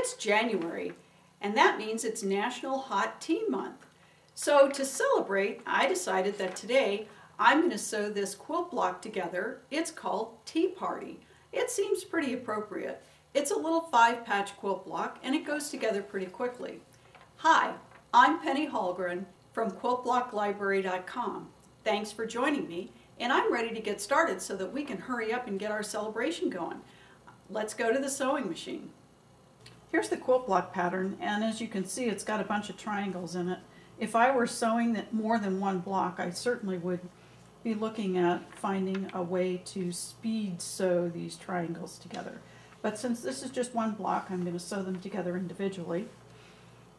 It's January, and that means it's National Hot Tea Month. So to celebrate, I decided that today I'm going to sew this quilt block together. It's called Tea Party. It seems pretty appropriate. It's a little 5-patch quilt block, and it goes together pretty quickly. Hi, I'm Penny Hallgren from quiltblocklibrary.com. Thanks for joining me, and I'm ready to get started so that we can hurry up and get our celebration going. Let's go to the sewing machine. Here's the quilt block pattern, and as you can see, it's got a bunch of triangles in it. If I were sewing more than one block, I certainly would be looking at finding a way to speed sew these triangles together. But since this is just one block, I'm going to sew them together individually.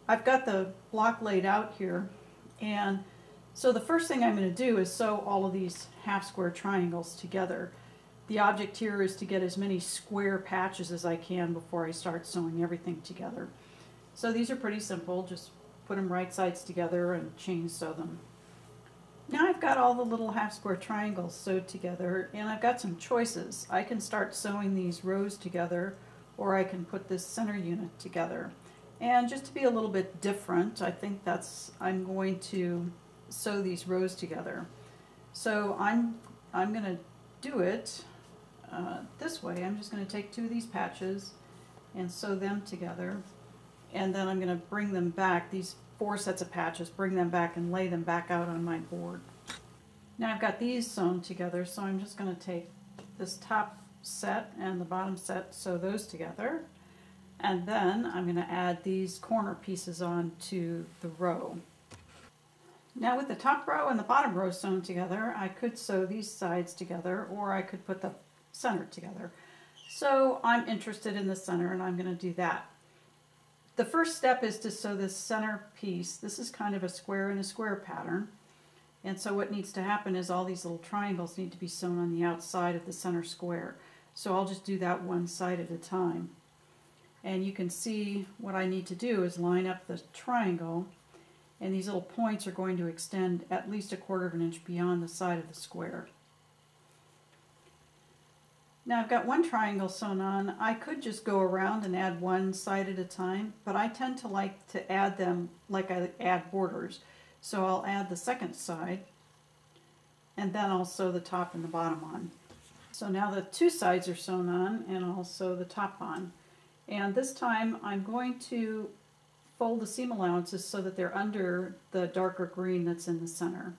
I've got the block laid out here, and so the first thing I'm going to do is sew all of these half square triangles together. The object here is to get as many square patches as I can before I start sewing everything together. So these are pretty simple, just put them right sides together and chain sew them. Now I've got all the little half square triangles sewed together, and I've got some choices. I can start sewing these rows together, or I can put this center unit together. And just to be a little bit different, I think I'm going to sew these rows together. So I'm going to do it this way. I'm just going to take two of these patches and sew them together, and then I'm going to bring them back, these 4 sets of patches, bring them back and lay them back out on my board. Now I've got these sewn together, so I'm just going to take this top set and the bottom set, sew those together, and then I'm going to add these corner pieces on to the row. Now with the top row and the bottom row sewn together, I could sew these sides together, or I could put the center together. So I'm interested in the center, and I'm going to do that. The first step is to sew this center piece. This is kind of a square in a square pattern, and so what needs to happen is all these little triangles need to be sewn on the outside of the center square. So I'll just do that one side at a time. And you can see what I need to do is line up the triangle, and these little points are going to extend at least 1/4 of an inch beyond the side of the square. Now I've got one triangle sewn on. I could just go around and add one side at a time, but I tend to like to add them like I add borders. So I'll add the second side, and then I'll sew the top and the bottom on. So now the 2 sides are sewn on, and I'll sew the top on. And this time I'm going to fold the seam allowances so that they're under the darker green that's in the center.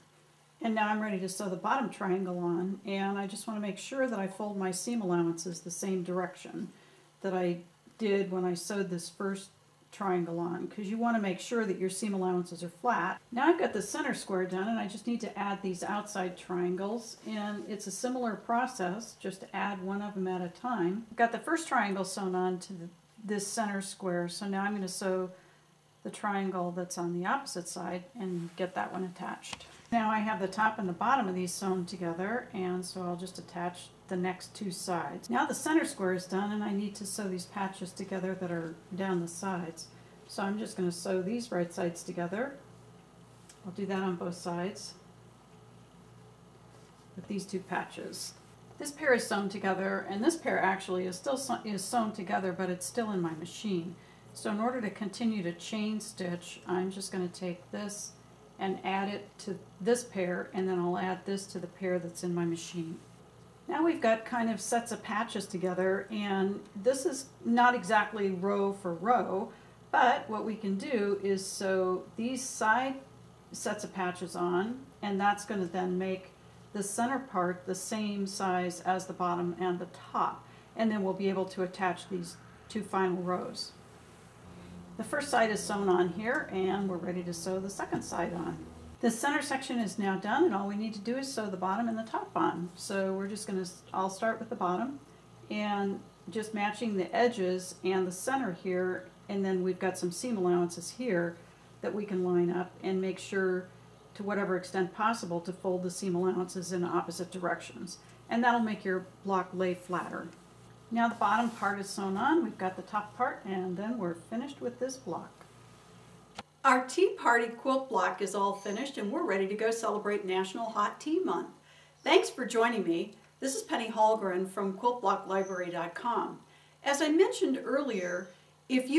And now I'm ready to sew the bottom triangle on, and I just want to make sure that I fold my seam allowances the same direction that I did when I sewed this first triangle on, because you want to make sure that your seam allowances are flat. Now I've got the center square done, and I just need to add these outside triangles, and it's a similar process, just to add one of them at a time. I've got the first triangle sewn on to this center square, so now I'm going to sew the triangle that's on the opposite side and get that one attached. Now I have the top and the bottom of these sewn together, and so I'll just attach the next 2 sides. Now the center square is done, and I need to sew these patches together that are down the sides. So I'm just going to sew these right sides together. I'll do that on both sides with these 2 patches. This pair is sewn together, and this pair actually is still sewn together, but it's still in my machine. So in order to continue to chain stitch, I'm just going to take this and add it to this pair, and then I'll add this to the pair that's in my machine. Now we've got kind of sets of patches together, and this is not exactly row for row, but what we can do is sew these side sets of patches on, and that's going to then make the center part the same size as the bottom and the top, and then we'll be able to attach these 2 final rows. The first side is sewn on here, and we're ready to sew the second side on. The center section is now done, and all we need to do is sew the bottom and the top on. So we're just going to, I'll start with the bottom and just matching the edges and the center here, and then we've got some seam allowances here that we can line up and make sure, to whatever extent possible, to fold the seam allowances in opposite directions. And that'll make your block lay flatter. Now the bottom part is sewn on, we've got the top part, and then we're finished with this block. Our Tea Party quilt block is all finished, and we're ready to go celebrate National Hot Tea Month. Thanks for joining me. This is Penny Hallgren from quiltblocklibrary.com. As I mentioned earlier, if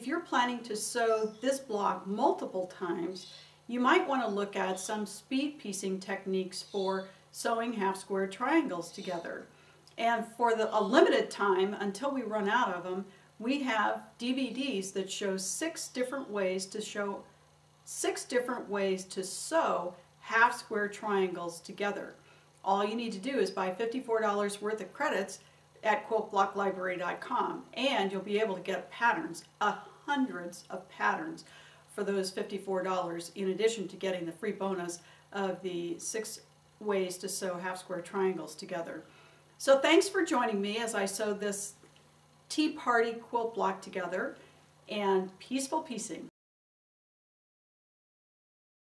you're planning to sew this block multiple times, you might want to look at some speed piecing techniques for sewing half square triangles together. And for a limited time, until we run out of them, we have DVDs that show 6 different ways to sew half square triangles together. All you need to do is buy $54 worth of credits at quiltblocklibrary.com, and you'll be able to get patterns, hundreds of patterns for those $54, in addition to getting the free bonus of the 6 ways to sew half square triangles together. So thanks for joining me as I sew this Tea Party quilt block together, and peaceful piecing.